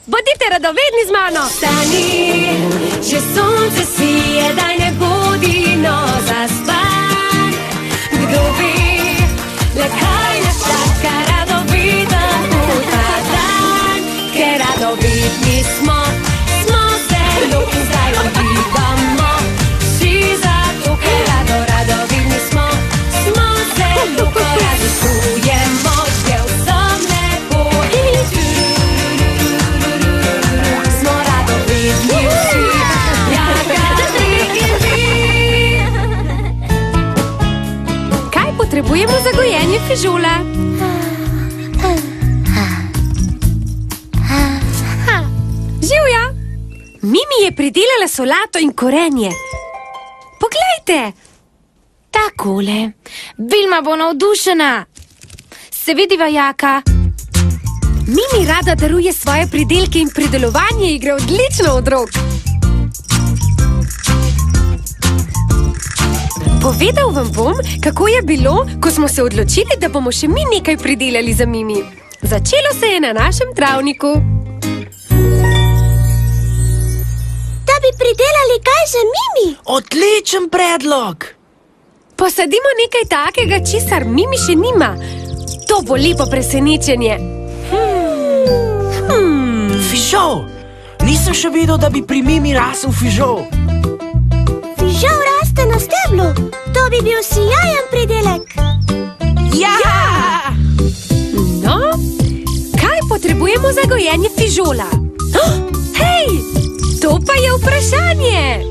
bodite radovedni z mano. Stani, že sonce sije, daj ne bodi zaspan. Kdo ve, le kaj nas čaka radoviden v ta dan. Ker radovedni smo zelo in zdaj uživamo. Vsi zato, ker radovedni smo zelo, ko raziskujemo, že vsem lepo. Smo radovedni vsi, Jaka, in vi. Kaj potrebujemo za gojenje fižola? Živja! Mimi je pridelala solato in korenje. Poglejte! Takole. Vilma bo navdušena. Se vidiva, Jaka? Mimi rada daruje svoje pridelke in pridelovanje igre odlično od rok. Povedal vam bom, kako je bilo, ko smo se odločili, da bomo še mi nekaj pridelali za Mimi. Začelo se je na našem travniku. Da bi pridelali kaj za Mimi? Odličen predlog! Posadimo nekaj takega, česar Mimi še nima. To bo lepo presenečenje. Fižol! Nisem še videl, da bi pri Mimi rasel fižol. Fižol raste na steblu. To bi bil sijajen pridelek. Ja! No, kaj potrebujemo za gojenje fižola? Hej, to pa je vprašanje!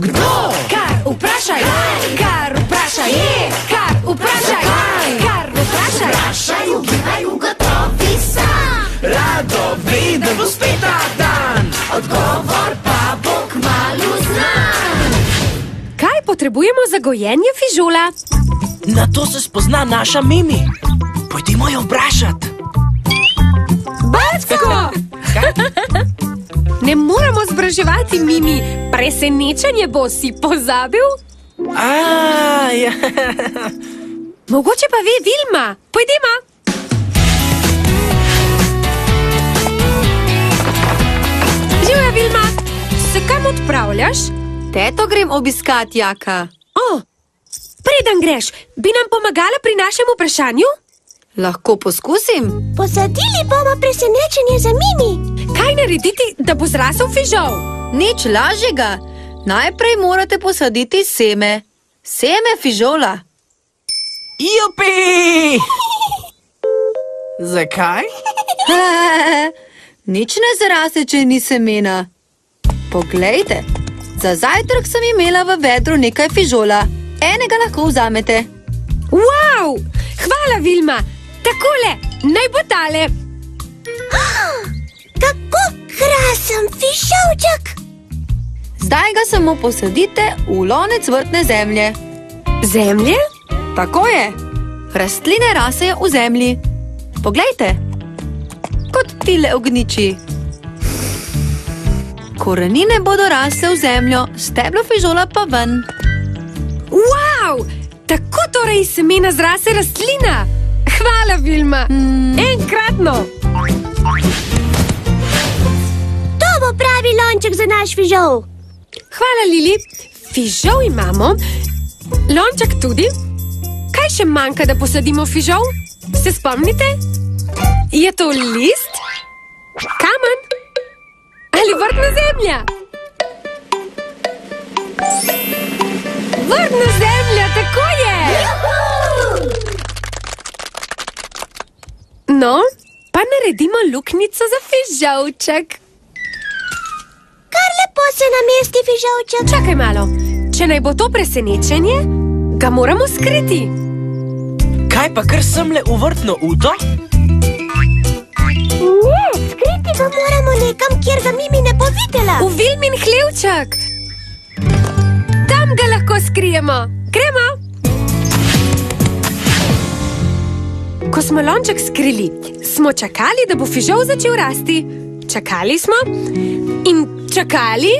Kdo? Kar vprašaj, kar vprašaj, kar vprašaj, kar vprašaj. Vprašaj, ugibaj, ugotovi sam. Radoveden bo spet ta dan. Odgovor pa bo kmalu znan. Kaj potrebujemo za gojenje fižola? Na to se spozna naša Mimi. Pojdimo jo vprašat. Backo! Ne moramo zbraževati Mimi. Presenečenje bo, si pozabil? Ja. Mogoče pa ve Vilma. Pojdimo. Živja, Vilma. Se kam odpravljaš? Teto grem obiskat, Jaka. Preden greš, bi nam pomagala pri našem vprašanju? Lahko poskusim? Posadili bomo presenečenje za Mimi. Kaj narediti, da bo zrasel fižol? Nič lažjega. Najprej morate posaditi seme. Seme fižola. Jupi! Zakaj? Nič ne zraste, če ni semena. Poglejte, za zajtrk sem imela v vedru nekaj fižola. Enega lahko vzamete. Wow! Hvala, Vilma! Takole, naj bo tale. Kako krasen fižolček. Zdaj ga samo posadite v lonec vrtne zemlje. Zemlje? Tako je. Rastline rasejo v zemlji. Poglejte, kot tile ogniči. Korenine bodo rasle v zemljo, steblo fižola pa ven. Wow! Tako torej iz semena zrase rastlina. Hvala, Vilma. Enkratno. To bo pravi lonček za naš fižol. Hvala, Lili. Fižol imamo, lonček tudi. Kaj še manjka, da posadimo fižol? Se spomnite? Je to list? Kamen? Ali vrtna zemlja? Vrtna zemlja, tako je! No, pa naredimo luknjico za fižolček. Kar lepo se namesti fižolček. Čakaj malo, če naj bo to presenečenje, ga moramo skriti. Kaj pa kar semle v vrtno uto? Ne, skriti ga moramo nekam, kjer ga Mimi ne bo videla. V Vilmin hlevček. Tam ga lahko skrijemo. Gremo. Ko smo lonček skrili, smo čakali, da bo fižol začel rasti. Čakali smo in čakali.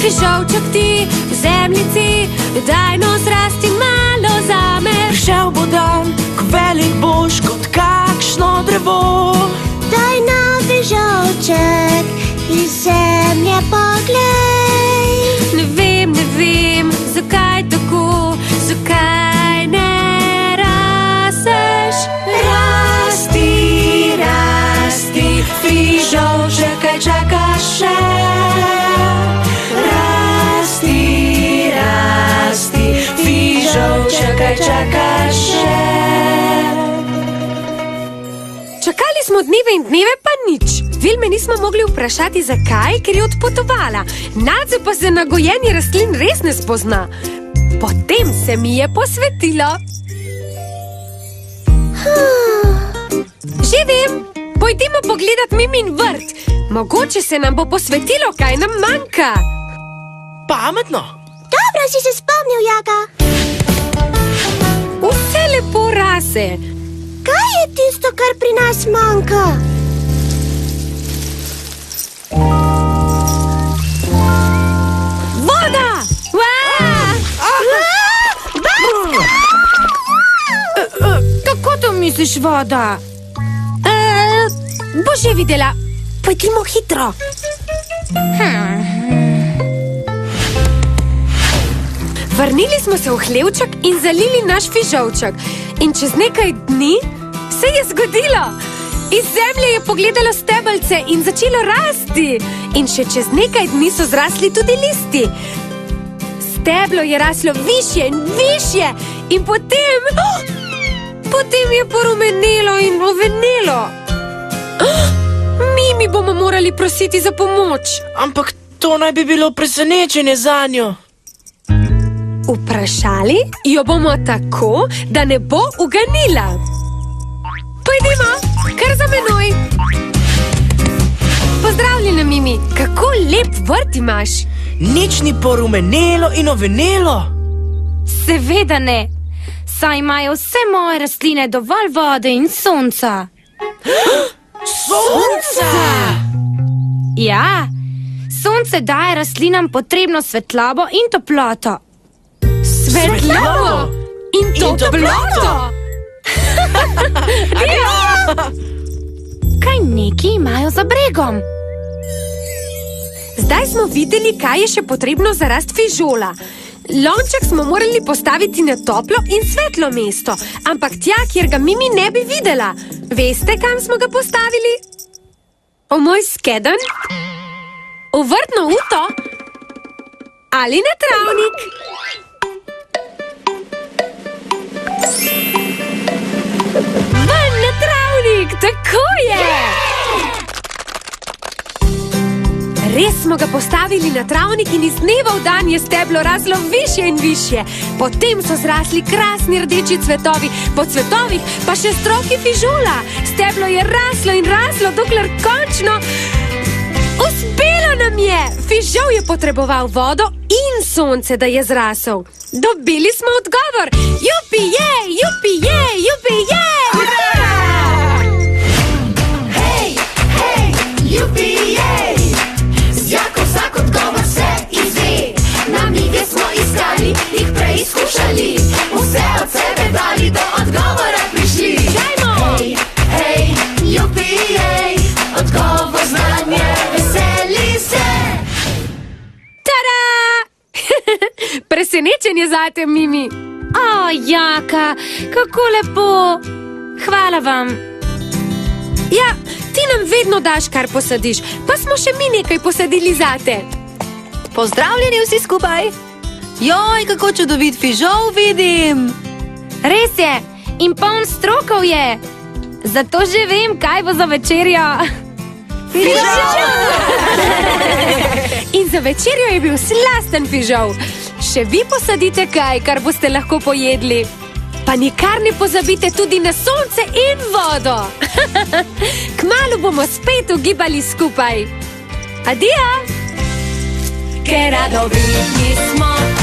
Fižolček ti v zemljici, daj no zrasti malo zame. Prišel bo dan, ko velik boš kot kakšno kaj čakaš še? Čakali smo dneve in dneve, pa nič. Vilme nismo mogli vprašati, zakaj, ker je odpotovala. Nadze pa se na gojenje rastlin res ne spozna. Potem se mi je posvetilo. Že vem, pojdimo pogledat Mimin vrt. Mogoče se nam bo posvetilo, kaj nam manjka. Pametno. Dobro si se spomnil, Jaka. Vse lepo rase. Kaj je tisto, kar pri nas manjka? Voda! Kako to misliš, voda? Bo že videla. Pojdimo hitro. Vrnili smo se v hlevček in zalili naš fižolček. In čez nekaj dni se je zgodilo. Iz zemlje je pogledalo stebelce in začelo rasti. In še čez nekaj dni so zrasli tudi listi. Steblo je raslo višje in višje. In potem je porumenelo in ovenelo. Mi bomo morali prositi za pomoč. Ampak to naj bi bilo presenečenje zanjo. Vprašali jo bomo tako, da ne bo uganila. Pojdimo, kar za menoj. Pozdravljena, Mimi. Kako lep vrt imaš. Nič ni porumenelo in ovenelo. Seveda ne. Saj imajo vse moje rastline dovolj vode in sonca. Sonca! Ja, sonce daje rastlinam potrebno svetlobo in toploto. Svetlobo in toploto. Kaj neki imajo za bregom? Zdaj smo videli, kaj je še potrebno za rast fižola. Lonček smo morali postaviti na toplo in svetlo mesto, ampak tja, kjer ga Mimi ne bi videla. Veste, kam smo ga postavili? V moj skedenj? V vrtno uto? Ali na travnik? Ven na travnik, tako je! Res smo ga postavili na travnik in iz dneva v dan je steblo raslo višje in višje. Potem so zrasli krasni rdeči cvetovi, po cvetovih pa še stroki fižola. Steblo je raslo in raslo, dokler končno uspelo nam je. Fižol je potreboval vodo in sonce, da je zrasel. Dobili smo odgovor. Jupi je, jupi je, jupi je! Hej, hej, jupi jej! Z Jako vsak odgovor se izve. Namige smo iskali, jih preizkušali. Vse od sebe dali, do odgovora prišli. Dajmo! Hej, hej, jupi jej! Odgovor znanje, veseli se! Tada! Presenečenje zate, Mimi. O, Jaka, kako lepo. Hvala vam. Ja, ti nam vedno daš, kar posadiš, pa smo še mi nekaj posadili zate. Pozdravljeni vsi skupaj. Joj, kako čudovit fižol vidim. Res je, in poln strokov je. Zato že vem, kaj bo za večerjo. In za večerjo je bil slasten fižol. Še vi posadite kaj, kar boste lahko pojedli. Pa nikar ne pozabite tudi na sonce in vodo. Kmalu bomo spet ugibali skupaj. Adijo! Ker radovedni smo.